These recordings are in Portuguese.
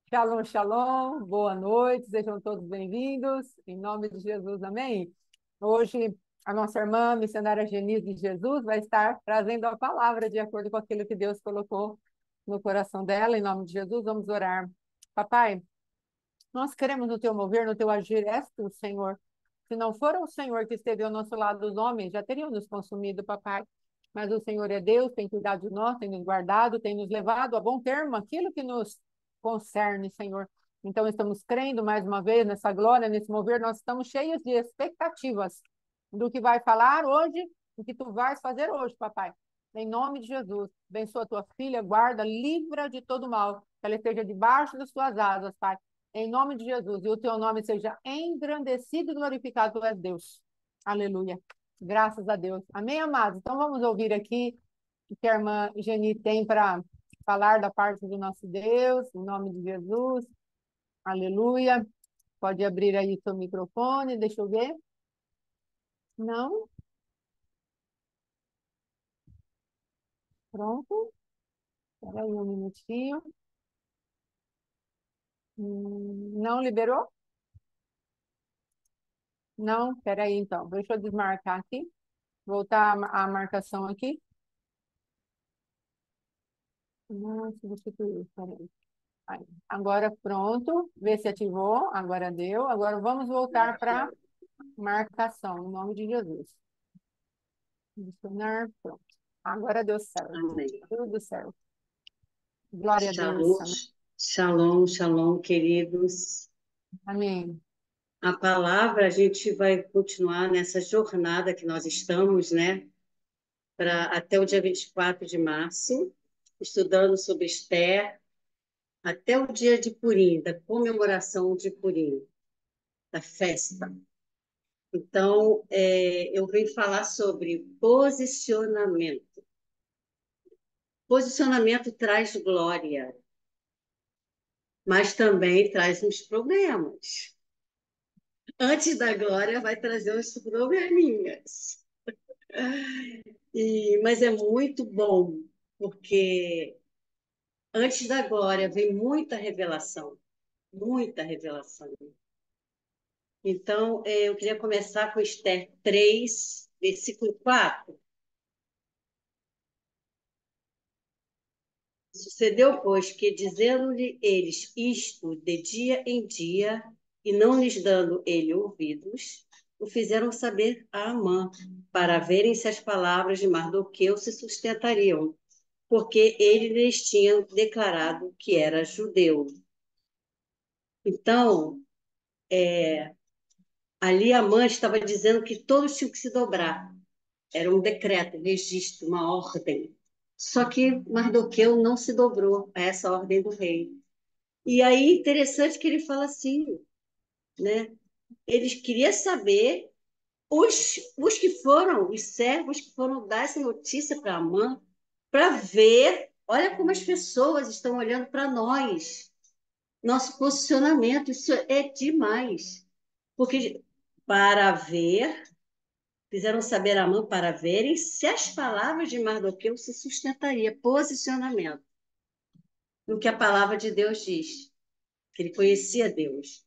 Shalom, shalom, boa noite, sejam todos bem-vindos, em nome de Jesus, amém? Hoje, a nossa irmã missionária Genise de Jesus vai estar trazendo a palavra de acordo com aquilo que Deus colocou no coração dela, em nome de Jesus, vamos orar. Papai, nós queremos no teu mover, no teu agir, és tu, Senhor. Se não for o Senhor que esteve ao nosso lado, os homens já teriam nos consumido, papai. Mas o Senhor é Deus, tem cuidado de nós, tem nos guardado, tem nos levado a bom termo aquilo que nos concerne, Senhor. Então, estamos crendo mais uma vez nessa glória, nesse mover, nós estamos cheios de expectativas do que vai falar hoje, do que tu vais fazer hoje, papai. Em nome de Jesus, abençoa a tua filha, guarda, livra de todo mal, que ela esteja debaixo das tuas asas, Pai. Em nome de Jesus, e o teu nome seja engrandecido e glorificado, tu és Deus. Aleluia. Graças a Deus. Amém, amados? Então vamos ouvir aqui o que a irmã Geni tem para falar da parte do nosso Deus, em nome de Jesus. Aleluia. Pode abrir aí seu microfone, deixa eu ver. Não? Pronto. Espera aí um minutinho. Não liberou? Não? Espera aí então. Deixa eu desmarcar aqui. Voltar a marcação aqui. Não, substituiu. Espera aí. Aí. Agora pronto. Vê se ativou. Agora deu. Agora vamos voltar para marcação, em nome de Jesus. Adicionar, pronto. Agora deu certo. Amém. Tudo certo. Glória a Deus. Shalom, shalom, shalom, queridos. Amém. A palavra, a gente vai continuar nessa jornada que nós estamos, né? Até o dia 24 de março, estudando sobre Esther, até o dia de Purim, da comemoração de Purim, da festa. Então, eu venho falar sobre posicionamento. Posicionamento traz glória, mas também traz uns problemas. Antes da glória vai trazer uns probleminhas. Mas é muito bom, porque antes da glória vem muita revelação, muita revelação. Então, eu queria começar com Esther 3, versículo 4. Sucedeu, pois, que, dizendo-lhe eles isto de dia em dia, e não lhes dando ele ouvidos, o fizeram saber a Amã, para verem se as palavras de Mardoqueu se sustentariam, porque ele lhes tinha declarado que era judeu. Então, ali Amã estava dizendo que todos tinham que se dobrar. Era um decreto, um registro, uma ordem. Só que Mardoqueu não se dobrou a essa ordem do rei. E aí, interessante que ele fala assim, né? Eles queriam saber, os que foram, os servos que foram dar essa notícia para Amã, para ver, olha como as pessoas estão olhando para nós, nosso posicionamento, isso é demais. Porque para ver, fizeram saber a Amã para verem se as palavras de Mardoqueu se sustentaria, posicionamento, no que a palavra de Deus diz, que ele conhecia Deus.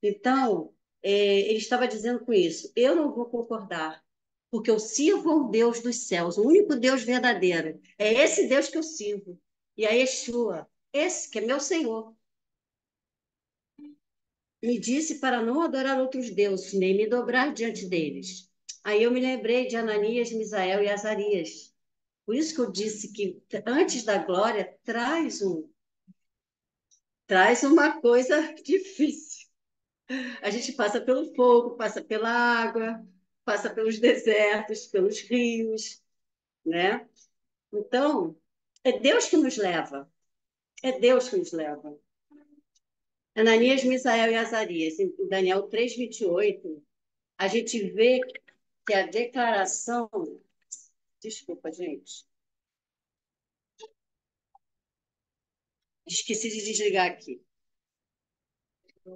Então, ele estava dizendo com isso: eu não vou concordar, porque eu sirvo ao Deus dos céus, o único Deus verdadeiro. É esse Deus que eu sirvo. E a Yeshua, esse que é meu Senhor, me disse para não adorar outros deuses, nem me dobrar diante deles. Aí eu me lembrei de Ananias, Misael e Azarias. Por isso que eu disse que antes da glória traz uma coisa difícil. A gente passa pelo fogo, passa pela água, passa pelos desertos, pelos rios, né? Então, é Deus que nos leva. É Deus que nos leva. Ananias, Misael e Azarias, em Daniel 3:28, a gente vê que a declaração. Desculpa, gente. Esqueci de desligar aqui.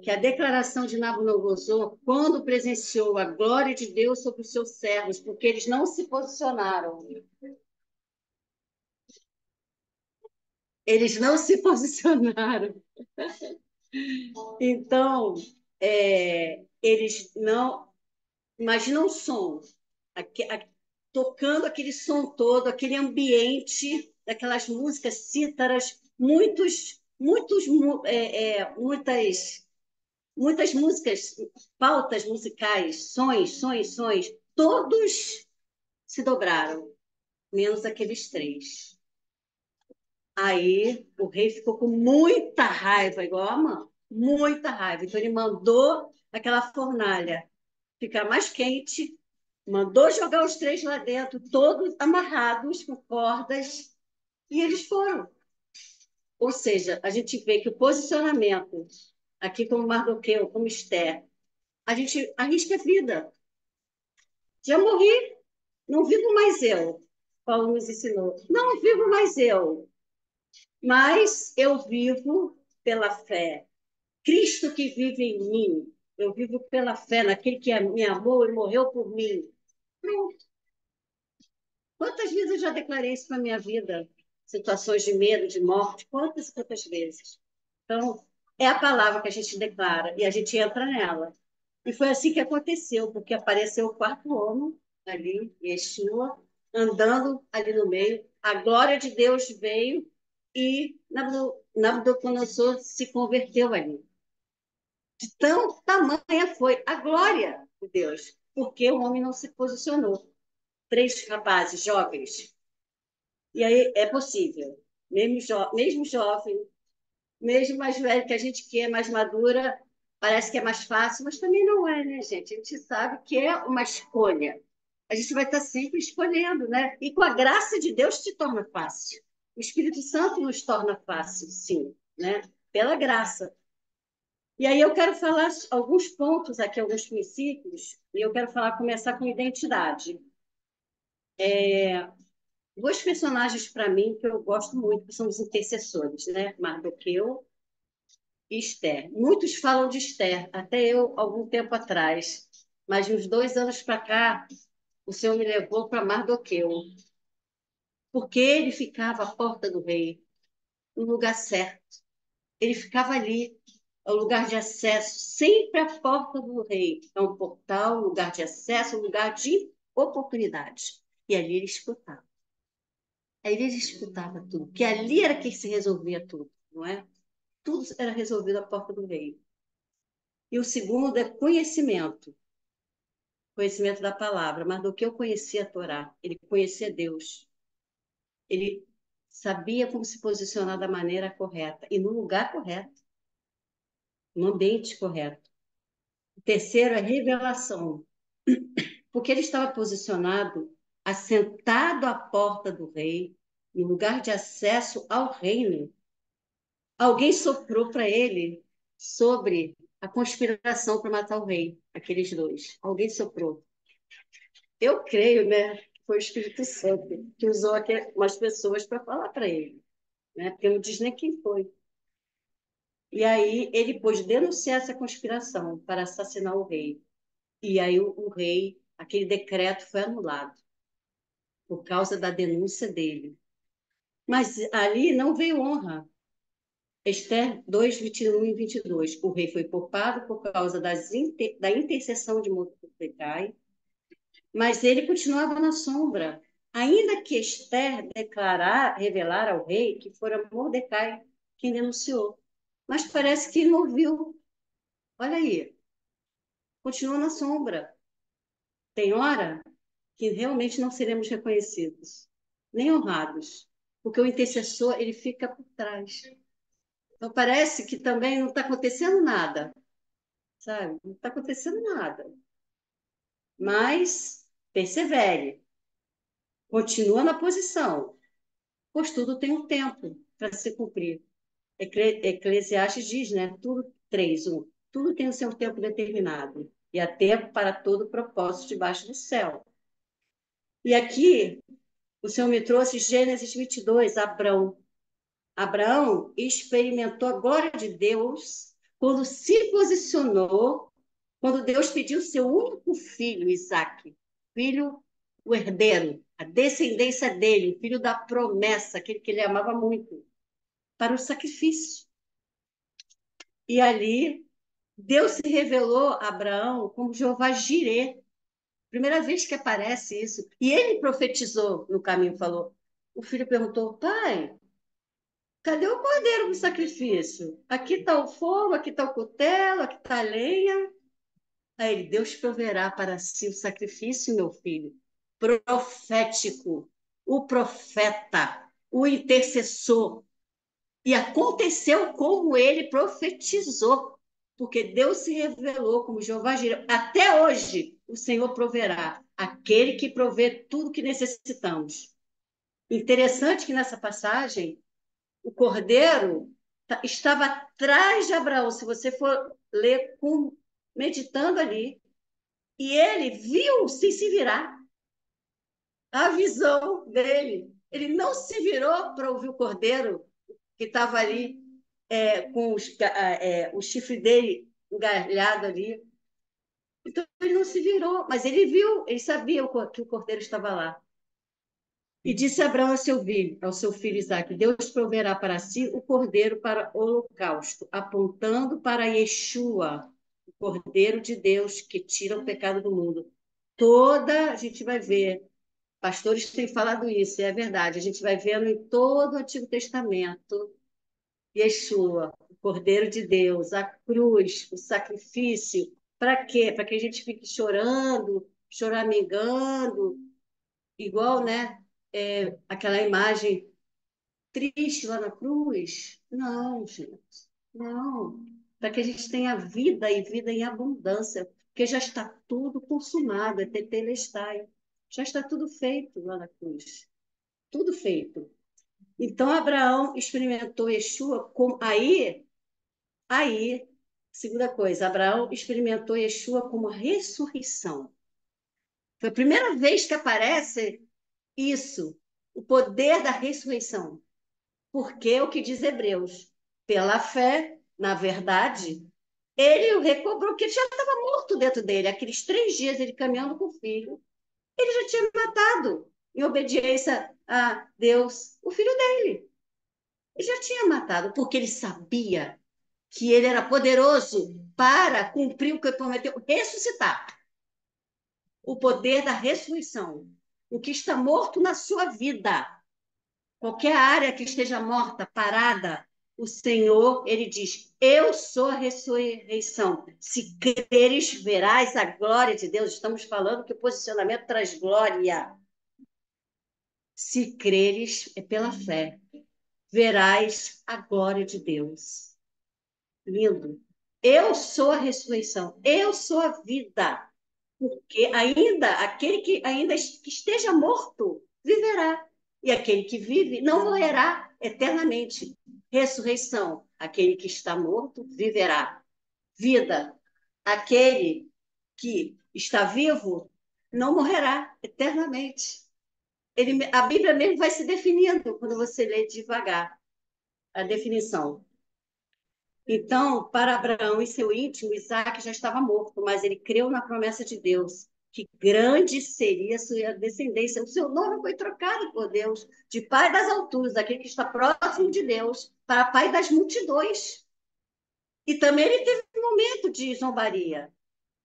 Que a declaração de Nabucodonosor, quando presenciou a glória de Deus sobre os seus servos, porque eles não se posicionaram. Eles não se posicionaram. Então, eles não. Imagina um som, aque- a- tocando aquele som todo, aquele ambiente, daquelas músicas cítaras, muitas músicas, pautas musicais, sons, todos se dobraram, menos aqueles três. Aí o rei ficou com muita raiva, igual a mãe, muita raiva. Então ele mandou aquela fornalha ficar mais quente, mandou jogar os três lá dentro, todos amarrados com cordas, e eles foram. Ou seja, a gente vê que o posicionamento, aqui como Mardoqueu, como Esther, a gente arrisca a vida. Já morri, não vivo mais eu. Paulo nos ensinou. Não vivo mais eu, mas eu vivo pela fé. Cristo que vive em mim. Eu vivo pela fé naquele que me amou e morreu por mim. Pronto. Quantas vezes eu já declarei isso na minha vida? Situações de medo, de morte, quantas vezes? Então, é a palavra que a gente declara e a gente entra nela. E foi assim que aconteceu, porque apareceu o quarto homem ali, Yeshua, andando ali no meio. A glória de Deus veio e Nabucodonosor se converteu ali. De tão tamanha foi a glória de Deus, porque o homem não se posicionou. Três rapazes jovens. E aí é possível, mesmo jovem, mesmo mais velho que a gente que é mais madura, parece que é mais fácil, mas também não é, né, gente? A gente sabe que é uma escolha. A gente vai estar sempre escolhendo, né? E com a graça de Deus te torna fácil. O Espírito Santo nos torna fácil, sim, né? Pela graça. E aí eu quero falar alguns pontos aqui, alguns princípios, e eu quero começar com identidade. Dois personagens para mim que eu gosto muito, que são os intercessores, né? Mardoqueu e Esther. Muitos falam de Esther, até eu, algum tempo atrás, mas de uns 2 anos para cá, o Senhor me levou para Mardoqueu, porque ele ficava à porta do rei, no lugar certo. Ele ficava ali, é o lugar de acesso, sempre à porta do rei. É um portal, um lugar de acesso, um lugar de oportunidade. E ali ele escutava. Aí ele escutava tudo, porque ali era que se resolvia tudo, não é? Tudo era resolvido à porta do rei. E o segundo é conhecimento, conhecimento da palavra. Mas do que eu conhecia a Torá, ele conhecia Deus. Ele sabia como se posicionar da maneira correta e no lugar correto, no ambiente correto. O terceiro é revelação, porque ele estava posicionado, assentado à porta do rei, no lugar de acesso ao reino. Alguém soprou para ele sobre a conspiração para matar o rei, aqueles dois. Alguém soprou. Eu creio, né, que foi o Espírito Santo que usou umas pessoas para falar para ele, né? Porque não diz nem quem foi. E aí ele pôde denunciar essa conspiração para assassinar o rei. E aí o rei, aquele decreto foi anulado por causa da denúncia dele. Mas ali não veio honra. Esther 2, 21 e 22. O rei foi poupado por causa da intercessão de Mordecai, mas ele continuava na sombra. Ainda que Esther revelar ao rei que fora Mordecai quem denunciou. Mas parece que não ouviu. Olha aí, continua na sombra. Tem hora que realmente não seremos reconhecidos, nem honrados, porque o intercessor ele fica por trás. Então parece que também não está acontecendo nada, sabe? Não está acontecendo nada. Mas persevere, continua na posição, pois tudo tem um tempo para se cumprir. Eclesiastes diz, né? Tudo, 3:1. Tudo tem o seu tempo determinado, e há tempo para todo propósito debaixo do céu. E aqui, o Senhor me trouxe Gênesis 22, Abrão. Abraão experimentou a glória de Deus quando se posicionou, quando Deus pediu seu único filho, Isaque, filho, o herdeiro, a descendência dele, o filho da promessa, aquele que ele amava muito. para o sacrifício. E ali, Deus se revelou a Abraão como Jeová Jireh. Primeira vez que aparece isso. E ele profetizou no caminho, falou. O filho perguntou, pai, cadê o cordeiro do sacrifício? Aqui está o fogo, aqui está o cutelo, aqui está a lenha. Aí ele, Deus proverá para si o sacrifício, meu filho. Profético, o profeta, o intercessor. E aconteceu como ele profetizou, porque Deus se revelou como Jeová Jireh. Até hoje, o Senhor proverá, aquele que provê tudo que necessitamos. Interessante que nessa passagem, o cordeiro estava atrás de Abraão. Se você for ler, meditando ali, e ele viu sem se virar a visão dele. Ele não se virou para ouvir o cordeiro que estava ali com o chifre dele engalhado ali. Então ele não se virou, mas ele viu, ele sabia que o cordeiro estava lá. E disse Abraão ao seu filho Isaque: Deus proverá para si o cordeiro para o holocausto, apontando para Yeshua, o cordeiro de Deus que tira o pecado do mundo. A gente vai ver, pastores têm falado isso, e é verdade, a gente vai vendo em todo o Antigo Testamento Yeshua, o Cordeiro de Deus, a cruz, o sacrifício. Para quê? Para que a gente fique chorando, choramingando, igual, né? Aquela imagem triste lá na cruz. Não, gente, não. Para que a gente tenha vida e vida em abundância, porque já está tudo consumado, é tetelestai. Já está tudo feito lá na cruz. Tudo feito. Então, Abraão experimentou Yeshua como Aí, segunda coisa, Abraão experimentou Yeshua como ressurreição. Foi a primeira vez que aparece isso, o poder da ressurreição. Porque o que diz Hebreus? Pela fé, na verdade, ele o recobrou, porque ele já estava morto dentro dele. Aqueles 3 dias ele caminhando com o filho, ele já tinha matado, em obediência a Deus, o filho dele. Ele já tinha matado, porque ele sabia que ele era poderoso para cumprir o que ele prometeu, ressuscitar. O poder da ressurreição. O que está morto na sua vida, qualquer área que esteja morta, parada, o Senhor, ele diz: Eu sou a ressurreição. Se creres, verás a glória de Deus. Estamos falando que o posicionamento traz glória. Se creres, é pela fé, verás a glória de Deus. Lindo. Eu sou a ressurreição, eu sou a vida. Porque aquele que ainda que esteja morto, viverá. E aquele que vive não morrerá eternamente. Ressurreição, aquele que está morto, viverá. Vida, aquele que está vivo, não morrerá eternamente. A Bíblia mesmo vai se definindo quando você lê devagar a definição. Então, para Abraão e seu íntimo, Isaac já estava morto, mas ele creu na promessa de Deus, que grande seria a sua descendência. O seu nome foi trocado por Deus, de pai das alturas, aquele que está próximo de Deus, para pai das multidões. E também ele teve um momento de zombaria,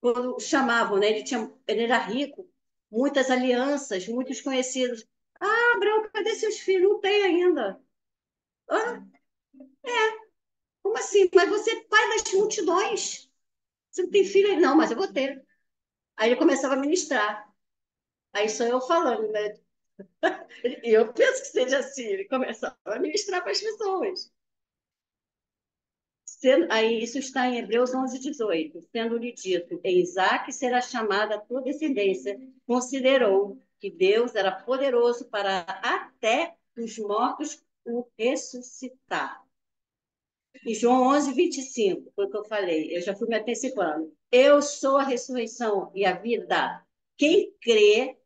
quando o chamavam, né? Ele era rico, muitas alianças, muitos conhecidos. Ah, Abraão, cadê seus filhos? Não tem ainda. Ah, como assim? Mas você é pai das multidões. Você não tem filho? Ele, não, mas eu vou ter. Aí ele começava a ministrar. Aí sou eu falando, né? E eu penso que seja assim. Ele começava a ministrar para as pessoas. Aí isso está em Hebreus 11:18. Sendo-lhe dito, em Isaque será chamada a tua descendência. Considerou que Deus era poderoso para até dos mortos o ressuscitar. Em João 11:25, foi o que eu falei, eu já fui me antecipando. Eu sou a ressurreição e a vida. Quem crê,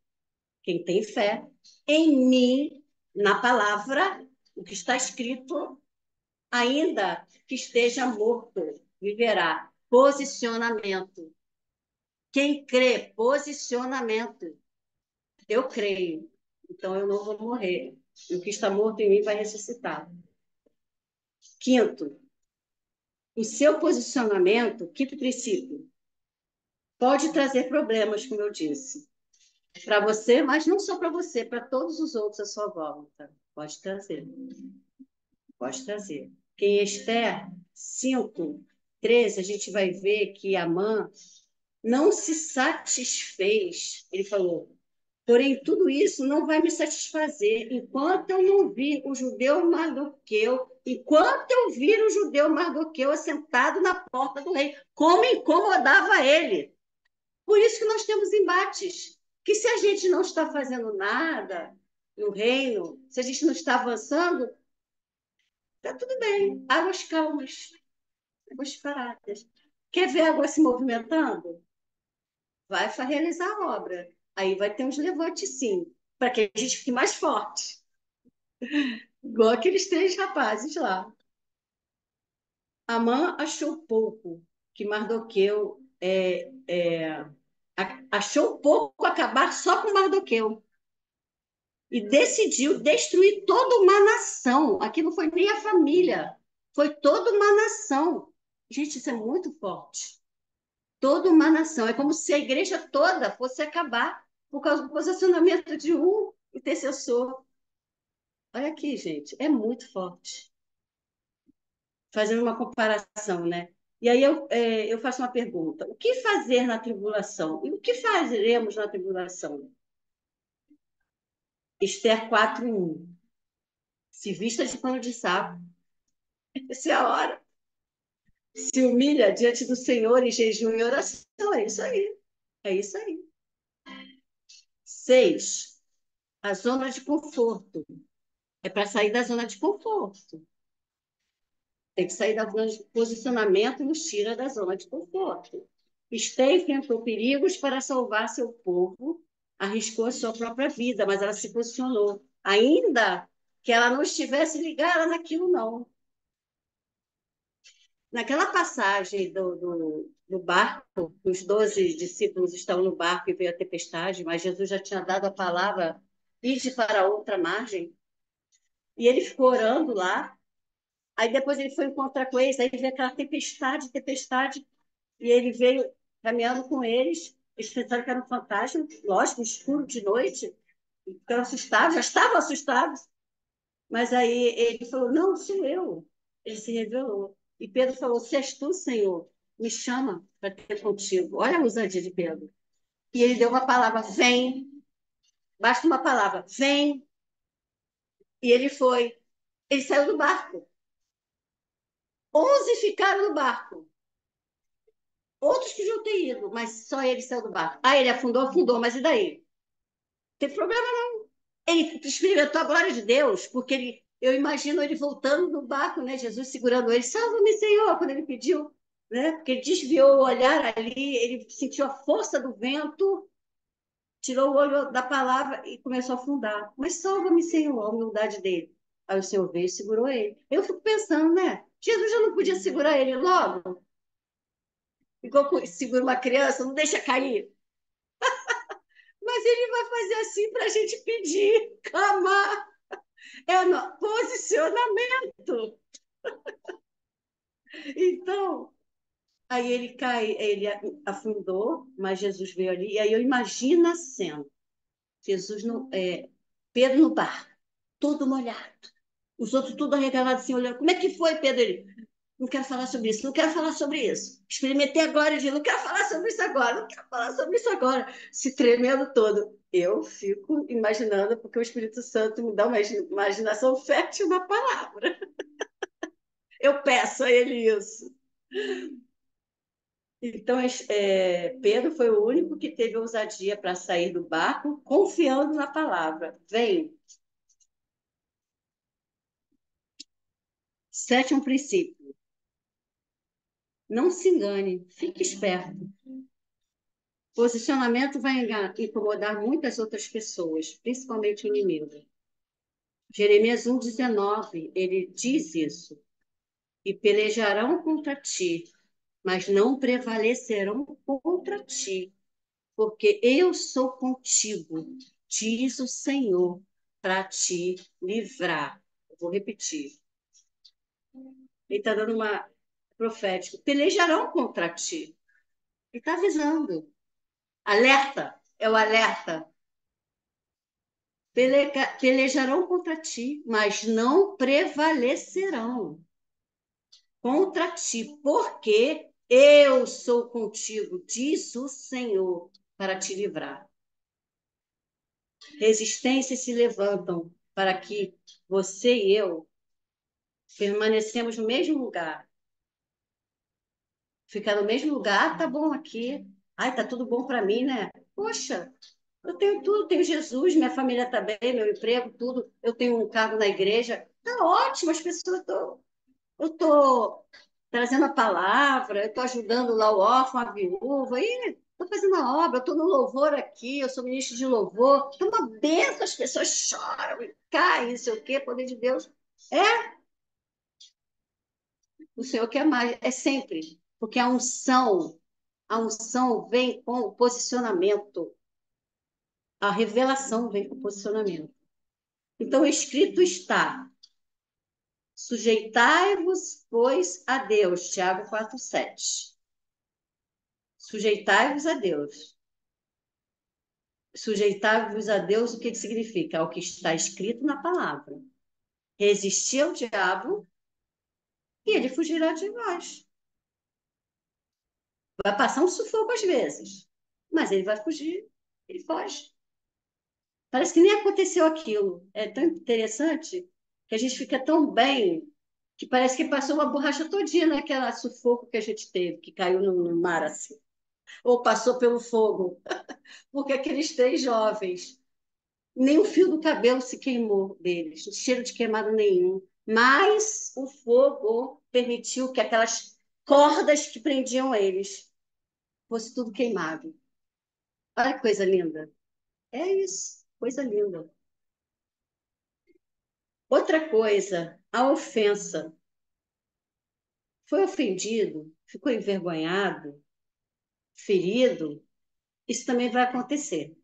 quem tem fé em mim, na palavra, o que está escrito, ainda que esteja morto, viverá. Posicionamento. Quem crê, posicionamento. Eu creio, então eu não vou morrer. E o que está morto em mim vai ressuscitar. Quinto, o seu posicionamento, quinto princípio, pode trazer problemas, como eu disse, para você, mas não só para você, para todos os outros à sua volta. Pode trazer, pode trazer. Porque em Esther 5, 13, a gente vai ver que Amã não se satisfez. Ele falou, porém, tudo isso não vai me satisfazer enquanto eu não vir o judeu Mardoqueu, enquanto eu vir o judeu Mardoqueu assentado na porta do rei, como incomodava ele. Por isso que nós temos embates, que se a gente não está fazendo nada no reino, se a gente não está avançando, está tudo bem, águas calmas, águas paradas. Quer ver a água se movimentando? Vai realizar a obra. Aí vai ter uns levantes, sim, para que a gente fique mais forte. Igual aqueles três rapazes lá. Amã achou pouco que Mardoqueu achou pouco acabar só com Mardoqueu e decidiu destruir toda uma nação. Aqui não foi nem a família, foi toda uma nação. Gente, isso é muito forte. Toda uma nação. É como se a igreja toda fosse acabar por causa do posicionamento de um intercessor. Olha aqui, gente, é muito forte. Fazendo uma comparação, né? E aí eu faço uma pergunta: o que fazer na tribulação? E o que faremos na tribulação? Esther 4:1. Se vista de pano de saco, essa é a hora. Se humilha diante do Senhor em jejum e oração. É isso aí. É isso aí. 6. A zona de conforto. É para sair da zona de conforto. Tem que sair da zona de posicionamento e nos tira da zona de conforto. Esté enfrentou perigos para salvar seu povo, arriscou a sua própria vida, mas ela se posicionou. Ainda que ela não estivesse ligada naquilo, não. Naquela passagem do barco, os 12 discípulos estão no barco e veio a tempestade, mas Jesus já tinha dado a palavra, ide para outra margem, e ele ficou orando lá. Aí depois ele foi encontrar com eles, aí veio aquela tempestade, tempestade, e ele veio caminhando com eles. Eles pensaram que era um fantasma, lógico, escuro de noite, ficaram assustados, já estavam assustados. Mas aí ele falou: não, sou eu. Ele se revelou. E Pedro falou: se és tu, Senhor, me chama para ter contigo. Olha a ousadia de Pedro. E ele deu uma palavra: vem. Basta uma palavra: vem. E ele foi. Ele saiu do barco. 11 ficaram no barco. Outros que já ter ido, mas só ele saiu do barco. Ah, ele afundou, afundou, mas e daí? Não tem problema. Ele experimentou a glória de Deus, porque eu imagino ele voltando do barco, né? Jesus segurando ele, salva-me, Senhor, quando ele pediu, né? Porque ele desviou o olhar ali, ele sentiu a força do vento, tirou o olho da palavra e começou a afundar. Mas salva-me, Senhor, a humildade dele. Aí o Senhor veio e segurou ele. Eu fico pensando, né? Jesus já não podia segurar ele logo? Igual segura uma criança, não deixa cair. Mas ele vai fazer assim para a gente pedir, clamar. É no posicionamento. Então, aí ele cai, ele afundou, mas Jesus veio ali. E aí eu imagino a cena. Jesus no, Pedro no barco, todo molhado. Os outros tudo arregalados assim, olhando. Como é que foi, Pedro? Ele, não quero falar sobre isso, não quero falar sobre isso. Experimentei agora de não quero falar sobre isso agora, não quero falar sobre isso agora. Se tremendo todo. Eu fico imaginando, porque o Espírito Santo me dá uma imaginação fértil na palavra. Eu peço a ele isso. Então, Pedro foi o único que teve ousadia para sair do barco, confiando na palavra. Vem. Sétimo princípio. Não se engane, fique esperto. Posicionamento vai incomodar muitas outras pessoas, principalmente o inimigo. Jeremias 1,19, ele diz isso. E pelejarão contra ti, mas não prevalecerão contra ti, porque eu sou contigo, diz o Senhor, para te livrar. Eu vou repetir. Ele está dando uma profética. Pelejarão contra ti. Ele está avisando. Alerta, é o alerta. Pelejarão contra ti, mas não prevalecerão contra ti, porque eu sou contigo, diz o Senhor, para te livrar. Resistências se levantam para que você e eu permanecemos no mesmo lugar. Ficar no mesmo lugar, tá bom aqui. Ai, tá tudo bom para mim, né? Poxa, eu tenho tudo, tenho Jesus, minha família está bem, meu emprego, tudo. Eu tenho um cargo na igreja. Tá ótimo, as pessoas estão. Eu estou trazendo a palavra, eu estou ajudando lá o órfão, a viúva, e estou fazendo a obra, eu estou no louvor aqui, eu sou ministro de louvor. É uma benção, as pessoas choram e caem, não sei o quê, poder de Deus. É, o Senhor quer mais, é sempre, porque a unção vem com o posicionamento, a revelação vem com o posicionamento. Então, escrito está: sujeitai-vos, pois, a Deus, Tiago 4:7. Sujeitai-vos a Deus. Sujeitai-vos a Deus, o que significa? É o que está escrito na palavra. Resistir ao diabo e ele fugirá de vós. Vai passar um sufoco às vezes, mas ele vai fugir, ele foge. Parece que nem aconteceu aquilo. É tão interessante que a gente fica tão bem que parece que passou uma borracha todinha naquela sufoco que a gente teve, que caiu no mar assim, ou passou pelo fogo, porque aqueles três jovens, nem o fio do cabelo se queimou deles, não cheiro de queimado nenhum, mas o fogo permitiu que aquelas cordas que prendiam eles fosse tudo queimado. Olha que coisa linda. É isso, coisa linda. Outra coisa, a ofensa. Foi ofendido, ficou envergonhado, ferido, isso também vai acontecer.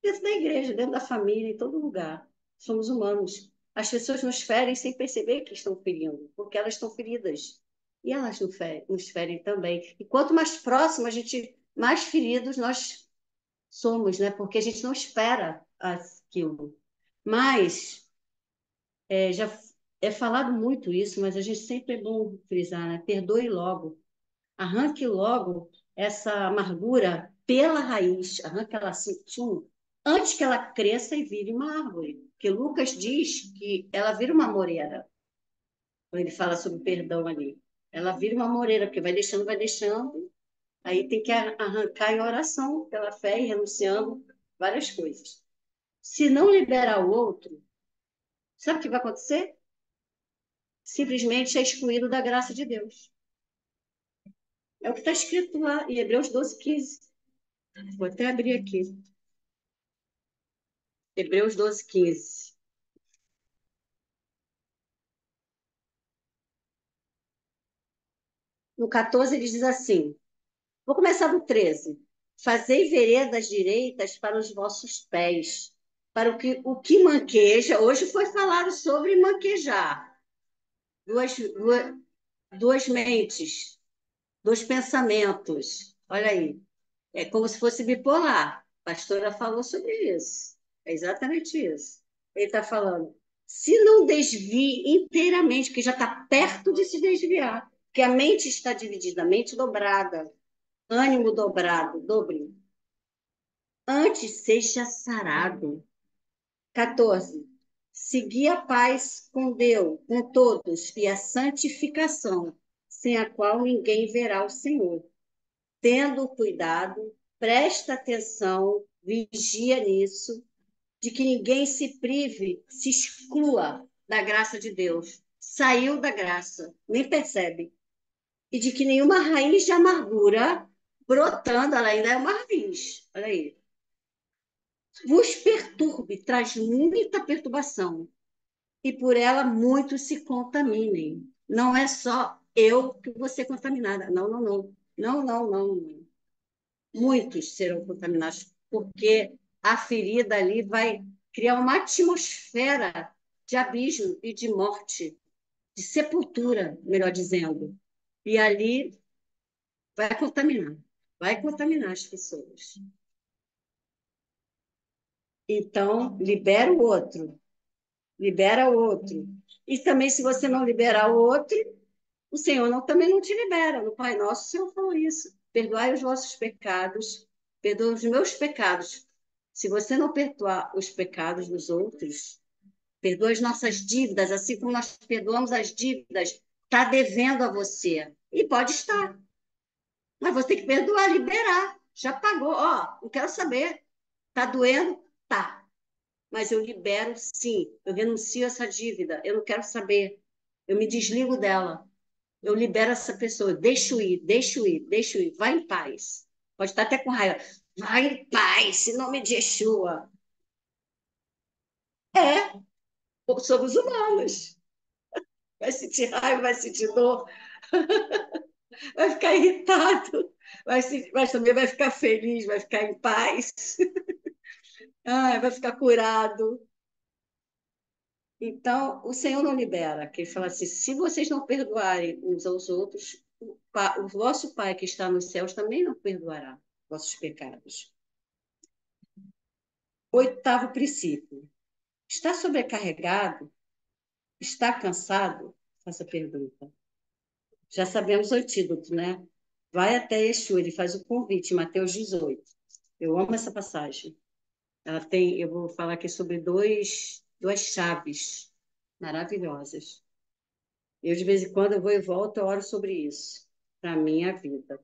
Dentro da igreja, dentro da família, em todo lugar. Somos humanos. As pessoas nos ferem sem perceber que estão ferindo, porque elas estão feridas. E elas nos ferem também. E quanto mais próximo a gente, mais feridos nós somos, né? Porque a gente não espera aquilo. Mas, já é falado muito isso, mas a gente sempre é bom frisar, né? Perdoe logo. Arranque logo essa amargura pela raiz, arranque ela assim, tchum, antes que ela cresça e vire uma árvore. Porque Lucas diz que ela vira uma moreira, quando ele fala sobre perdão ali. Ela vira uma moreira, porque vai deixando, aí tem que arrancar em oração pela fé e renunciando várias coisas. Se não liberar o outro, sabe o que vai acontecer? Simplesmente é excluído da graça de Deus. É o que está escrito lá em Hebreus 12:15. Vou até abrir aqui. Hebreus 12:15. No 14 ele diz assim, vou começar do 13. Fazei veredas direitas para os vossos pés, para o que manqueja. Hoje foi falado sobre manquejar. Duas mentes, dois pensamentos. Olha aí. É como se fosse bipolar. A pastora falou sobre isso. É exatamente isso. Ele está falando. Se não desvie inteiramente, que já está perto de se desviar, porque a mente está dividida, a mente dobrada, ânimo dobrado, dobre. Antes seja sarado. 14. Segui a paz com Deus, com todos, e a santificação, sem a qual ninguém verá o Senhor. Tendo cuidado, presta atenção, vigia nisso, de que ninguém se prive, se exclua da graça de Deus. Saiu da graça, nem percebe. E de que nenhuma raiz de amargura brotando, ela ainda é uma raiz. Olha aí. Vos perturbe, traz muita perturbação. E por ela muitos se contaminem. Não é só eu que vou ser contaminada. Não, não, não. Não, não, não, não. Muitos serão contaminados, porque a ferida ali vai criar uma atmosfera de abismo e de morte. de sepultura, melhor dizendo. E ali vai contaminar as pessoas. Então, libera o outro. E também, se você não liberar o outro, o Senhor também não te libera. No Pai Nosso, o Senhor falou isso. Perdoai os vossos pecados, perdoa os meus pecados. Se você não perdoar os pecados dos outros, perdoa as nossas dívidas, assim como nós perdoamos as dívidas, está devendo a você. E pode estar. Mas você tem que perdoar, liberar. Já pagou. Ó, não quero saber. Está doendo? Tá. Mas eu libero, sim. Eu renuncio a essa dívida. Eu não quero saber. Eu me desligo dela. Eu libero essa pessoa. Deixo ir, deixo ir, deixo ir. Vai em paz. Pode estar até com raiva. Vai em paz, em nome de Yeshua. É, somos humanos. Vai sentir raiva, vai sentir dor, vai ficar irritado, mas também vai ficar feliz, vai ficar em paz, vai ficar curado. Então, o Senhor não libera, que ele fala assim: se vocês não perdoarem uns aos outros, o vosso Pai que está nos céus também não perdoará vossos pecados. Oitavo princípio: está sobrecarregado? Está cansado? Faça a pergunta. Já sabemos o antídoto, né? Vai até Yeshua, ele faz o convite, Mateus 18. Eu amo essa passagem. Ela tem, eu vou falar aqui sobre duas chaves maravilhosas. Eu, de vez em quando, eu vou e volto, eu oro sobre isso, para a minha vida.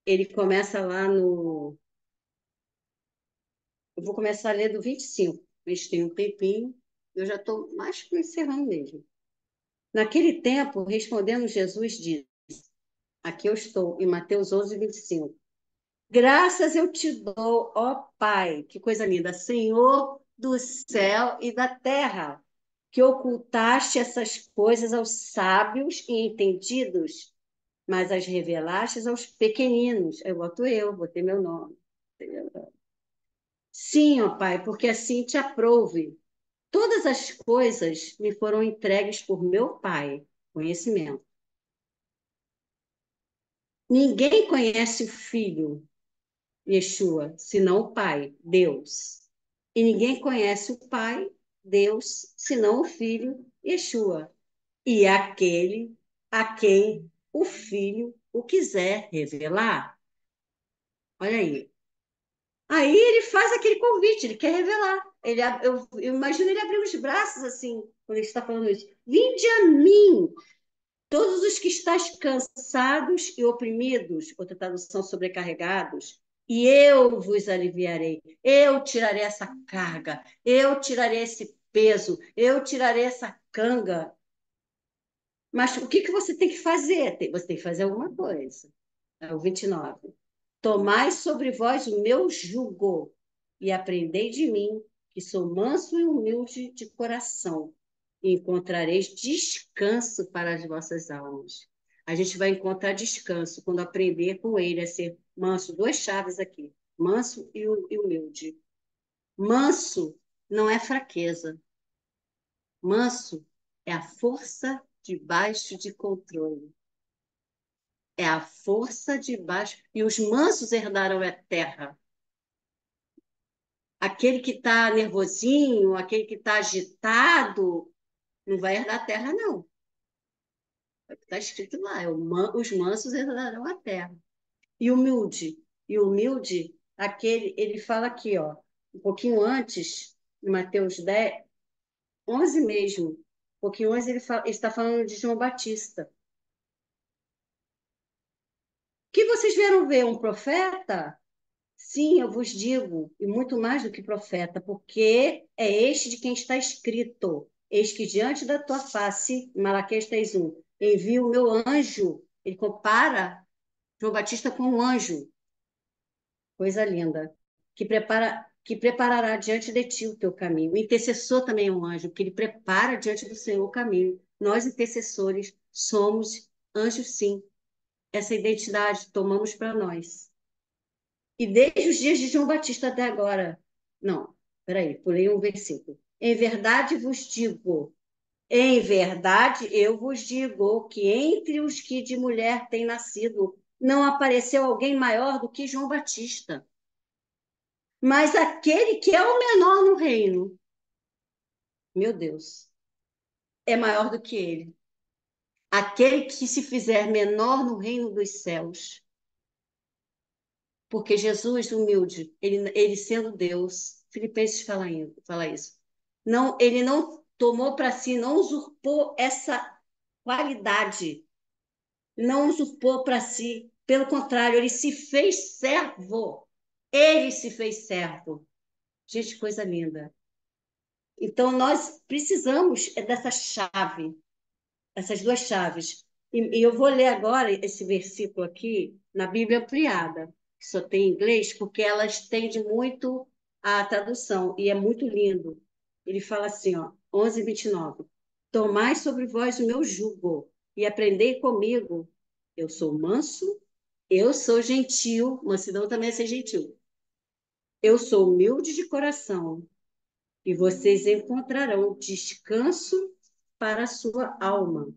Ele começa lá no. Eu vou começar a ler do 25. A gente tem um tempinho, eu já estou mais para encerrando mesmo. Naquele tempo, respondendo Jesus, disse: aqui eu estou, em Mateus 11, 25. Graças eu te dou, ó Pai, que coisa linda, Senhor do céu e da terra, que ocultaste essas coisas aos sábios e entendidos, mas as revelaste aos pequeninos. Eu boto botei meu nome. Sim, ó Pai, porque assim te aprouve. Todas as coisas me foram entregues por meu Pai, conhecimento. Ninguém conhece o Filho, Yeshua, senão o Pai, Deus. E ninguém conhece o Pai, Deus, senão o Filho, Yeshua. E aquele a quem o Filho o quiser revelar. Olha aí. Aí ele faz aquele convite, ele quer revelar. Eu imagino ele abrir os braços assim, quando ele está falando isso. Vinde a mim, todos os que estáis cansados e oprimidos, outra tradução, sobrecarregados, e eu vos aliviarei. Eu tirarei essa carga, eu tirarei esse peso, eu tirarei essa canga. Mas o que você tem que fazer? Você tem que fazer alguma coisa. É o 29. Tomai sobre vós o meu jugo e aprendei de mim, que sou manso e humilde de coração, e encontrareis descanso para as vossas almas. A gente vai encontrar descanso quando aprender com ele a ser manso. Duas chaves aqui: manso e humilde. Manso não é fraqueza. Manso é a força debaixo de controle. É a força debaixo. E os mansos herdarão a terra. Aquele que está nervosinho, aquele que está agitado, não vai herdar a terra, não. Está escrito lá, os mansos herdarão a terra. E humilde. E humilde, aquele, ele fala aqui, ó, um pouquinho antes, em Mateus 10, 11 mesmo, um pouquinho antes ele está falando de João Batista. Que vocês vieram ver um profeta? Sim, eu vos digo, e muito mais do que profeta, porque é este de quem está escrito: eis que diante da tua face, Malaquias 3:1, envio o meu anjo. Ele compara João Batista com um anjo, coisa linda, que preparará diante de ti o teu caminho. O intercessor também é um anjo, que ele prepara diante do Senhor o caminho. Nós, intercessores, somos anjos, sim. Essa identidade tomamos para nós. E desde os dias de João Batista até agora. Não, peraí, pulei um versículo. Em verdade vos digo, Em verdade, eu vos digo que entre os que de mulher têm nascido, não apareceu alguém maior do que João Batista. Mas aquele que é o menor no reino, meu Deus, é maior do que ele. Aquele que se fizer menor no reino dos céus. Porque Jesus, humilde, ele sendo Deus, Filipenses fala isso. Não, ele não tomou para si, não usurpou essa qualidade, não usurpou para si. Pelo contrário, ele se fez servo. Ele se fez servo. Gente, coisa linda. Então, nós precisamos dessa chave, essas duas chaves. E eu vou ler agora esse versículo aqui na Bíblia Ampliada, que só tem em inglês, porque ela estende muito a tradução, e é muito lindo. Ele fala assim, ó, 11:29. Tomai sobre vós o meu jugo, e aprendei comigo. Eu sou manso, eu sou gentil, mansidão também é ser gentil. Eu sou humilde de coração, e vocês encontrarão descanso para a sua alma.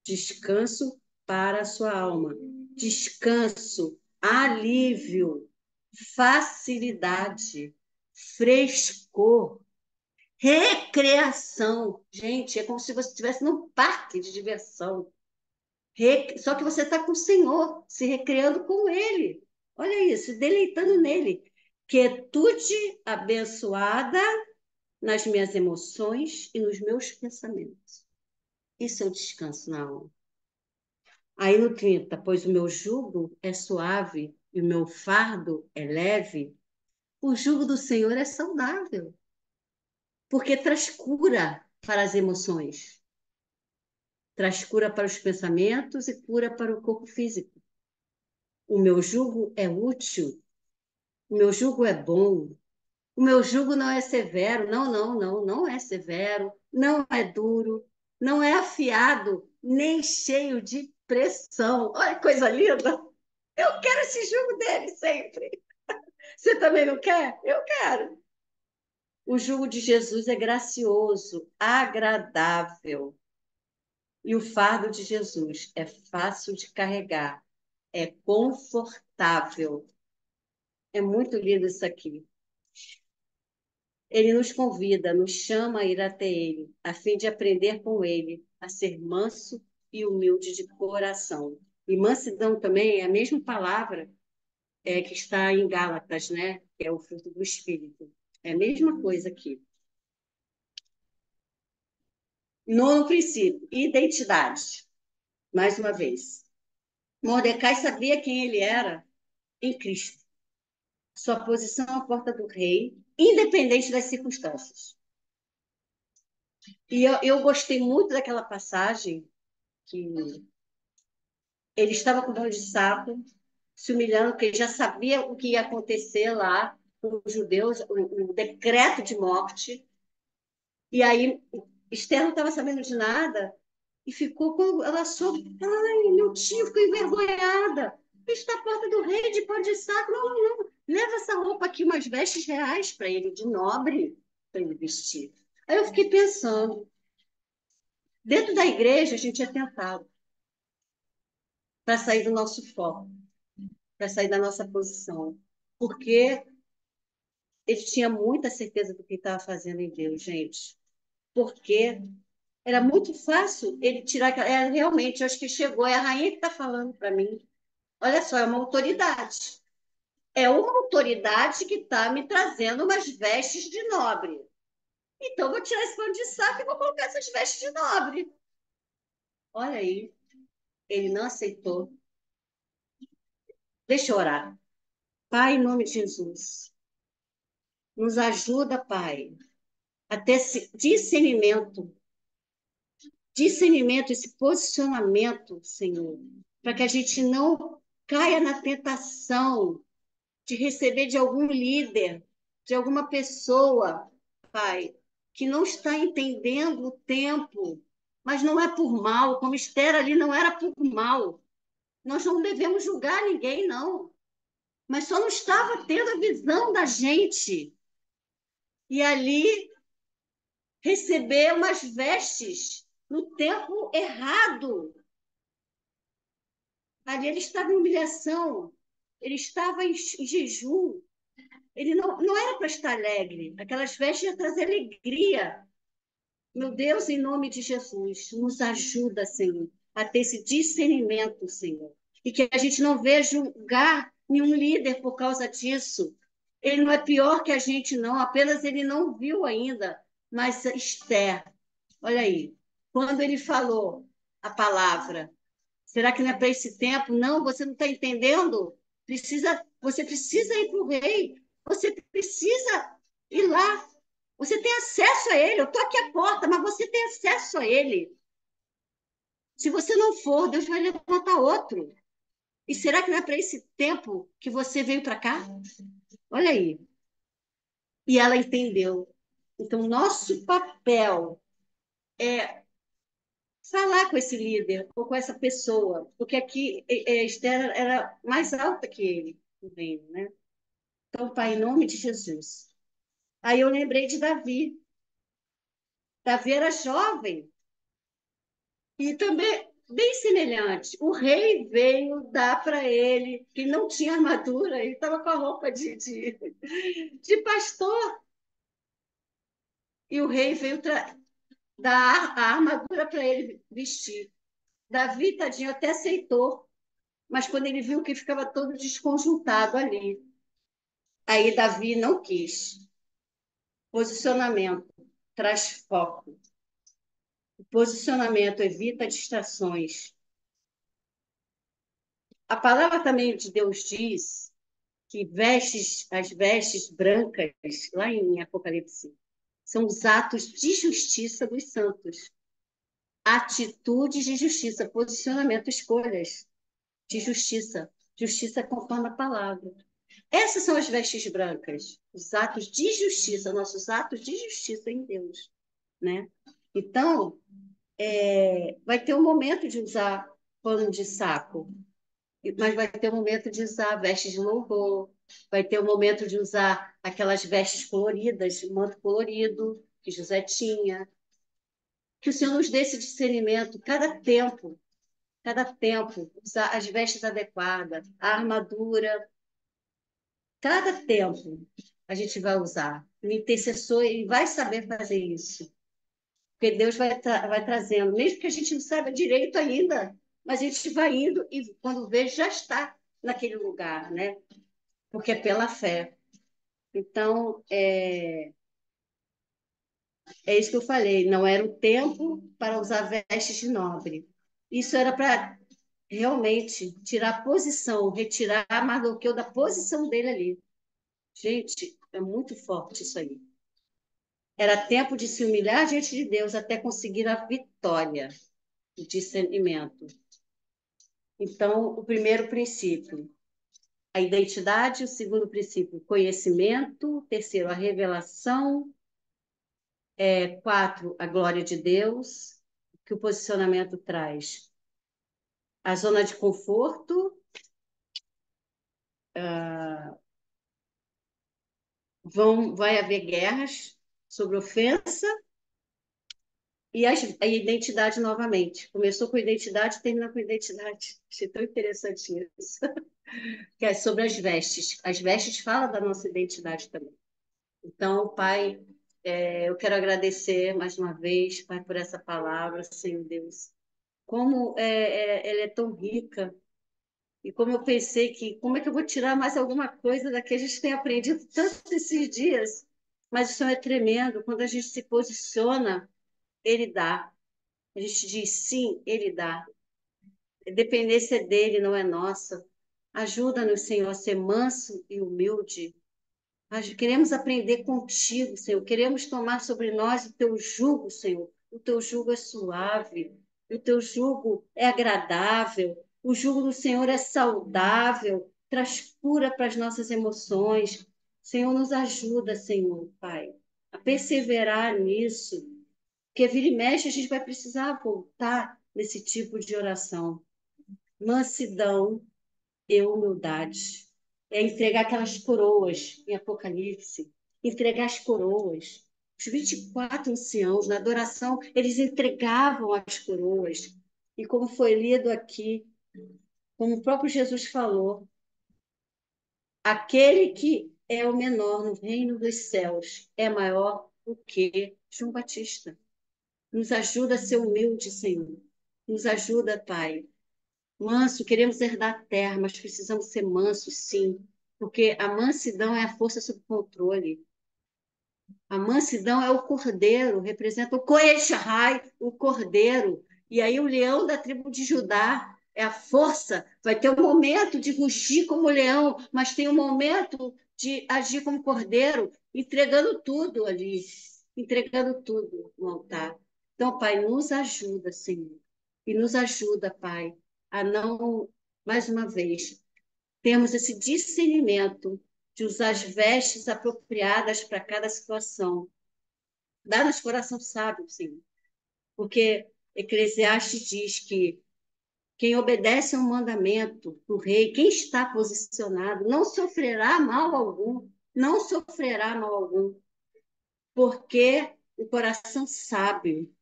Descanso para a sua alma. Descanso, alívio, facilidade, frescor, recreação. Gente, é como se você estivesse num parque de diversão. Só que você está com o Senhor, se recreando com Ele. Olha isso, deleitando nele. Quietude abençoada nas minhas emoções e nos meus pensamentos. Isso é o descanso na alma. Aí no 30, pois o meu jugo é suave e o meu fardo é leve. O jugo do Senhor é saudável, porque traz cura para as emoções, traz cura para os pensamentos e cura para o corpo físico. O meu jugo é útil, o meu jugo é bom, o meu jugo não é severo, não é severo, não é duro, não é afiado, nem cheio de pressão. Olha que coisa linda! Eu quero esse jugo dele sempre. Você também não quer? Eu quero. O jugo de Jesus é gracioso, agradável. E o fardo de Jesus é fácil de carregar, é confortável. É muito lindo isso aqui. Ele nos convida, nos chama a ir até ele, a fim de aprender com ele a ser manso e humilde de coração. E mansidão também é a mesma palavra que está em Gálatas, né? Que é o fruto do Espírito. É a mesma coisa aqui. Nono princípio, identidade. Mais uma vez. Mordecai sabia quem ele era em Cristo. Sua posição à porta do rei, independente das circunstâncias. E eu gostei muito daquela passagem que ele estava com dor de sapo, se humilhando, porque ele já sabia o que ia acontecer lá com os judeus, o decreto de morte. E aí Esther não estava sabendo de nada e ficou, quando ela soube, ai, meu tio ficou envergonhada. Está à porta do rei de pó de saco. Não. Leva essa roupa aqui, umas vestes reais para ele, de nobre, para ele vestir. Aí eu fiquei pensando, dentro da igreja a gente é tentado para sair do nosso foco, para sair da nossa posição. Porque ele tinha muita certeza do que estava fazendo em Deus, gente. Porque era muito fácil ele tirar aquela. Realmente, eu acho que chegou, é a rainha que está falando para mim. Olha só, é uma autoridade. É uma autoridade que está me trazendo umas vestes de nobre. Então, eu vou tirar esse pano de saco e vou colocar essas vestes de nobre. Olha aí, ele não aceitou. Deixa eu orar. Pai, em nome de Jesus, nos ajuda, Pai, a ter esse discernimento, esse posicionamento, Senhor, para que a gente não caia na tentação de receber de algum líder, de alguma pessoa, Pai, que não está entendendo o tempo, mas não é por mal, como Esther ali não era por mal. Nós não devemos julgar ninguém, não. Mas só não estava tendo a visão da gente. E ali receber umas vestes no tempo errado. Ali ele estava em humilhação, ele estava em jejum, ele não era para estar alegre, aquelas vestes iam trazer alegria. Meu Deus, em nome de Jesus, nos ajuda, Senhor, a ter esse discernimento, Senhor. E que a gente não veja julgar nenhum líder por causa disso. Ele não é pior que a gente, não, apenas ele não viu ainda. Mas Esther, olha aí, quando ele falou a palavra, será que não é para esse tempo? Não, você não está entendendo? Você precisa ir para o rei, você precisa ir lá. Você tem acesso a ele. Eu estou aqui à porta, mas você tem acesso a ele. Se você não for, Deus vai levantar outro. E será que não é para esse tempo que você veio para cá? Olha aí. E ela entendeu. Então, nosso papel é falar com esse líder ou com essa pessoa, porque aqui Esther era mais alta que ele no reino, né? Então, Pai, em nome de Jesus. Aí eu lembrei de Davi. Davi era jovem e também bem semelhante. O rei veio dar para ele, que não tinha armadura, ele estava com a roupa de pastor, e o rei veio dar a armadura para ele vestir. Davi, tadinho, até aceitou, mas quando ele viu que ficava todo desconjuntado ali, aí Davi não quis. Posicionamento traz foco. O posicionamento evita distrações. A palavra também de Deus diz que as vestes brancas, lá em Apocalipse, são os atos de justiça dos santos. Atitudes de justiça, posicionamento, escolhas de justiça. Justiça conforme a palavra. Essas são as vestes brancas, os atos de justiça, nossos atos de justiça em Deus, né? Então, vai ter um momento de usar pano de saco, mas vai ter um momento de usar vestes de louvor, vai ter um momento de usar aquelas vestes coloridas, manto colorido que José tinha. Que o Senhor nos dê esse discernimento, cada tempo, usar as vestes adequadas, a armadura, cada tempo a gente vai usar. O intercessor ele vai saber fazer isso. Porque Deus vai trazendo, mesmo que a gente não saiba direito ainda, mas a gente vai indo e quando vê, já está naquele lugar, né? Porque é pela fé. Então, é isso que eu falei, não era o tempo para usar vestes de nobre. Isso era para realmente tirar a posição, retirar Mardoqueu da posição dele ali. Gente, é muito forte isso aí. Era tempo de se humilhar diante de Deus até conseguir a vitória, o discernimento. Então, o primeiro princípio, a identidade, o segundo princípio, conhecimento, o terceiro, a revelação, quatro, a glória de Deus, que o posicionamento traz. A zona de conforto, vai haver guerras sobre ofensa e a identidade novamente. Começou com identidade, termina com identidade. Achei tão interessante isso. Que é sobre as vestes. As vestes falam da nossa identidade também. Então, Pai, eu quero agradecer mais uma vez, Pai, por essa palavra, Senhor Deus. Como ela é tão rica. E como eu pensei que, como é que eu vou tirar mais alguma coisa daqui? A gente tem aprendido tanto esses dias, mas isso é tremendo. Quando a gente se posiciona, Ele dá. A gente diz sim, Ele dá. A dependência é dele, não é nossa. Ajuda-nos, Senhor, a ser manso e humilde. Nós queremos aprender contigo, Senhor. Queremos tomar sobre nós o teu jugo, Senhor. O teu jugo é suave, o teu jugo é agradável, o jugo do Senhor é saudável, traz cura para as nossas emoções. Senhor, nos ajuda, Senhor, Pai, a perseverar nisso, porque vira e mexe a gente vai precisar voltar nesse tipo de oração. Mansidão e humildade. É entregar aquelas coroas em Apocalipse. Entregar as coroas. Os 24 anciãos, na adoração, eles entregavam as coroas. E como foi lido aqui, como o próprio Jesus falou, aquele que é o menor no reino dos céus é maior do que João Batista. Nos ajuda a ser humilde, Senhor. Nos ajuda, Pai. Manso, queremos herdar a terra, mas precisamos ser mansos, sim, porque a mansidão é a força sob controle. A mansidão é o cordeiro, representa o Koeshai, o cordeiro. E aí o leão da tribo de Judá é a força. Vai ter um momento de rugir como leão, mas tem um momento de agir como cordeiro, entregando tudo ali, entregando tudo no altar. Então, Pai, nos ajuda, Senhor. E nos ajuda, Pai, a não, mais uma vez, termos esse discernimento de usar as vestes apropriadas para cada situação. Dá-nos coração sábio, Senhor, porque Eclesiastes diz que quem obedece a um mandamento do rei, quem está posicionado, não sofrerá mal algum, não sofrerá mal algum, porque o coração sábio,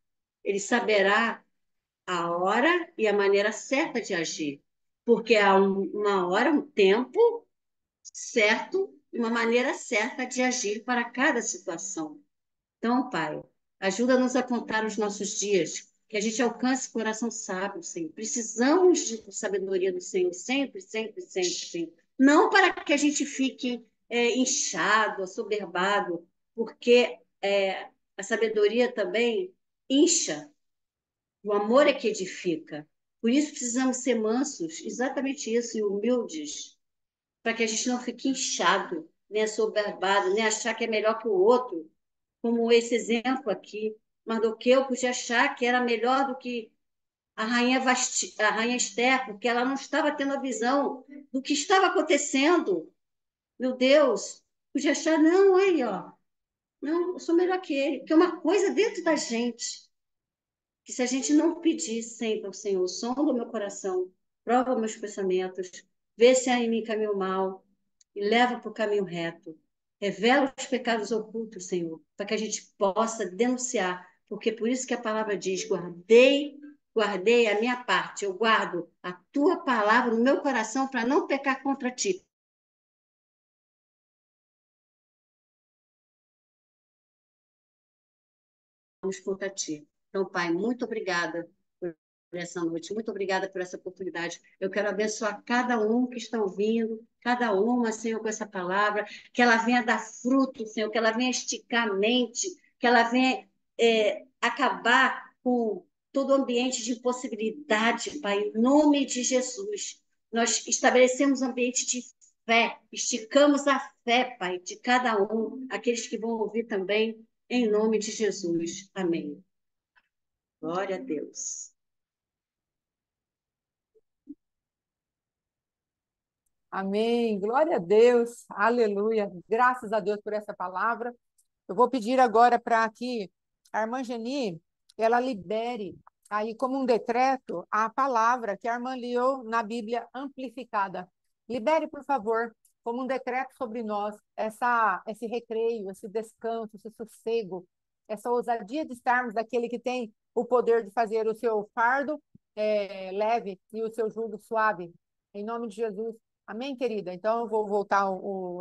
ele saberá a hora e a maneira certa de agir, porque há uma hora, um tempo certo e uma maneira certa de agir para cada situação. Então, Pai, ajuda-nos a contar os nossos dias, que a gente alcance o coração sábio, Senhor. Precisamos de sabedoria do Senhor, sempre, sempre, sempre, sempre. Não para que a gente fique inchado, assoberbado, porque a sabedoria também incha, o amor é que edifica. Por isso precisamos ser mansos, exatamente isso, e humildes, para que a gente não fique inchado, nem assoberbado, nem achar que é melhor que o outro, como esse exemplo aqui. Mardoqueu podia achar que era melhor do que a rainha Esther, porque ela não estava tendo a visão do que estava acontecendo. Meu Deus, podia achar, não, aí, ó, não, eu sou melhor que ele, porque é uma coisa dentro da gente, que se a gente não pedir sempre ao Senhor, sonda o meu coração, prova meus pensamentos, vê se há em mim caminho mal, e leva para o caminho reto. Revela os pecados ocultos, Senhor, para que a gente possa denunciar, porque por isso que a palavra diz: guardei a minha parte, eu guardo a tua palavra no meu coração para não pecar contra ti. Vamos contra ti. Então, Pai, muito obrigada por essa noite, muito obrigada por essa oportunidade. Eu quero abençoar cada um que está ouvindo, cada uma, Senhor, com essa palavra, que ela venha dar fruto, Senhor, que ela venha esticar a mente, que ela venha acabar com todo o ambiente de impossibilidade, Pai, em nome de Jesus. Nós estabelecemos um ambiente de fé, esticamos a fé, Pai, de cada um, aqueles que vão ouvir também, em nome de Jesus. Amém. Glória a Deus. Amém. Glória a Deus. Aleluia. Graças a Deus por essa palavra. Eu vou pedir agora para que a irmã Geni, ela libere aí como um decreto a palavra que a irmã leu na Bíblia amplificada. Libere, por favor, como um decreto sobre nós, esse recreio, esse descanso, esse sossego, essa ousadia de estarmos daquele que tem o poder de fazer o seu fardo leve e o seu jugo suave. Em nome de Jesus. Amém, querida? Então, eu vou voltar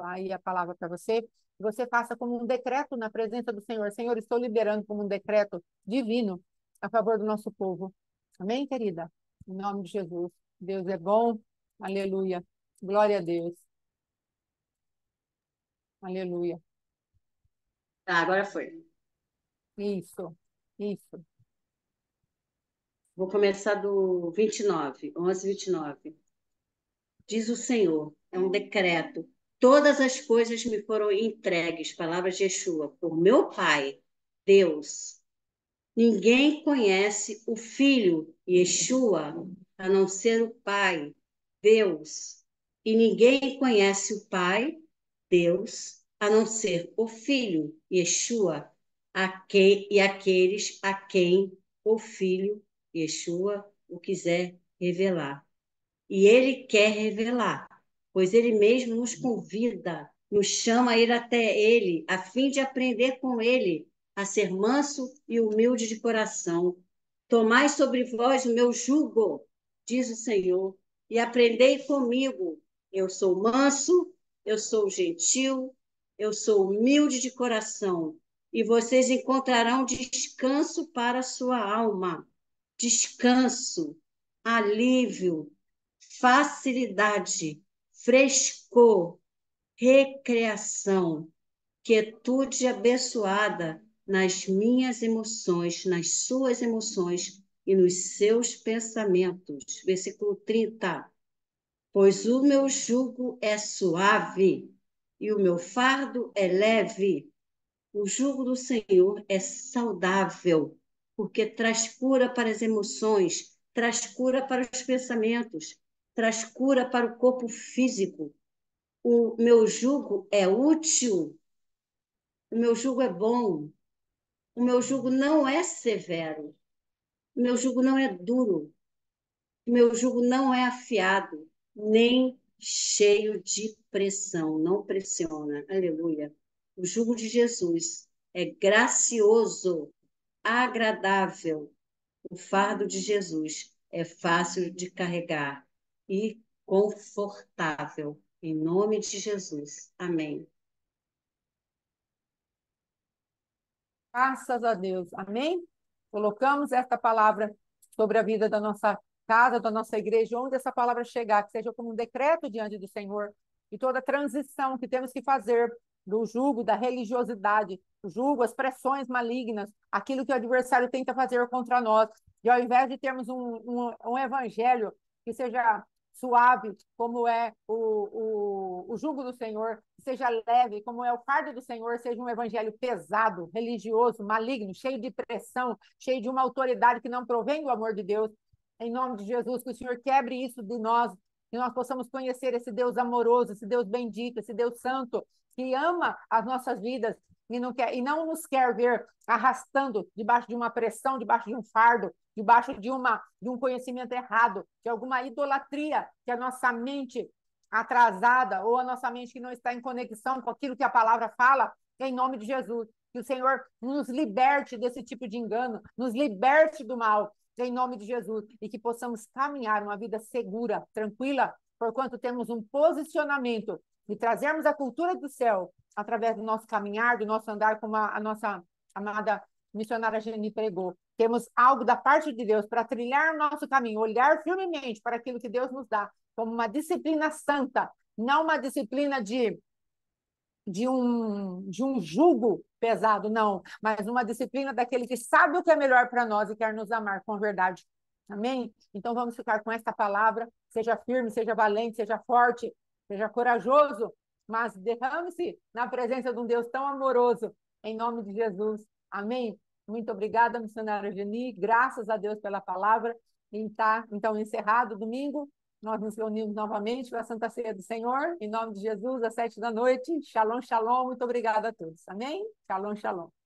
aí a palavra para você. Você faça como um decreto na presença do Senhor. Senhor, estou liberando como um decreto divino a favor do nosso povo. Amém, querida? Em nome de Jesus. Deus é bom. Aleluia. Glória a Deus. Aleluia. Tá, agora foi. Isso. Isso. Vou começar do 29, 11, 29. Diz o Senhor, é um decreto. Todas as coisas me foram entregues, palavras de Yeshua, por meu Pai, Deus. Ninguém conhece o Filho, Yeshua, a não ser o Pai, Deus. E ninguém conhece o Pai, Deus, a não ser o Filho, Yeshua, e aqueles a quem o Filho, Yeshua, o quiser revelar. E ele quer revelar, pois ele mesmo nos convida, nos chama a ir até ele, a fim de aprender com ele. a ser manso e humilde de coração. Tomai sobre vós o meu jugo, diz o Senhor, e aprendei comigo. Eu sou manso, eu sou gentil, eu sou humilde de coração, e vocês encontrarão descanso para a sua alma. Descanso, alívio, facilidade, frescor, recreação, quietude abençoada nas minhas emoções, nas suas emoções e nos seus pensamentos. Versículo 30. Pois o meu jugo é suave e o meu fardo é leve. O jugo do Senhor é saudável, porque traz cura para as emoções, traz cura para os pensamentos, traz cura para o corpo físico. O meu jugo é útil, o meu jugo é bom, o meu jugo não é severo, o meu jugo não é duro, o meu jugo não é afiado, nem cheio de pressão, não pressiona. Aleluia. O jugo de Jesus é gracioso, agradável. O fardo de Jesus é fácil de carregar e confortável. Em nome de Jesus. Amém. Graças a Deus. Amém? Colocamos esta palavra sobre a vida da nossa casa, da nossa igreja, onde essa palavra chegar, que seja como um decreto diante do Senhor, e toda a transição que temos que fazer do jugo, da religiosidade, o jugo, as pressões malignas, aquilo que o adversário tenta fazer contra nós. E ao invés de termos um evangelho que seja suave, como é o jugo do Senhor, seja leve, como é o fardo do Senhor, seja um evangelho pesado, religioso, maligno, cheio de pressão, cheio de uma autoridade que não provém do amor de Deus. Em nome de Jesus, que o Senhor quebre isso de nós, que nós possamos conhecer esse Deus amoroso, esse Deus bendito, esse Deus santo, que ama as nossas vidas e não nos quer ver arrastando debaixo de uma pressão, debaixo de um fardo, debaixo de um conhecimento errado, de alguma idolatria que a nossa mente atrasada ou a nossa mente que não está em conexão com aquilo que a palavra fala, em nome de Jesus. Que o Senhor nos liberte desse tipo de engano, nos liberte do mal, em nome de Jesus, e que possamos caminhar uma vida segura, tranquila, porquanto temos um posicionamento e trazermos a cultura do céu através do nosso caminhar, do nosso andar, como a nossa amada missionária Geni pregou. Temos algo da parte de Deus para trilhar o nosso caminho, olhar firmemente para aquilo que Deus nos dá, como uma disciplina santa, não uma disciplina de um jugo pesado, não, mas uma disciplina daquele que sabe o que é melhor para nós e quer nos amar com verdade. Amém? Então vamos ficar com esta palavra. Seja firme, seja valente, seja forte, seja corajoso, mas derrame-se na presença de um Deus tão amoroso, em nome de Jesus. Amém? Muito obrigada, missionária Geni. Graças a Deus pela palavra. E tá, então, encerrado domingo. Nós nos reunimos novamente para a Santa Ceia do Senhor, em nome de Jesus, às 7 da noite. Shalom, shalom. Muito obrigada a todos. Amém? Shalom, shalom.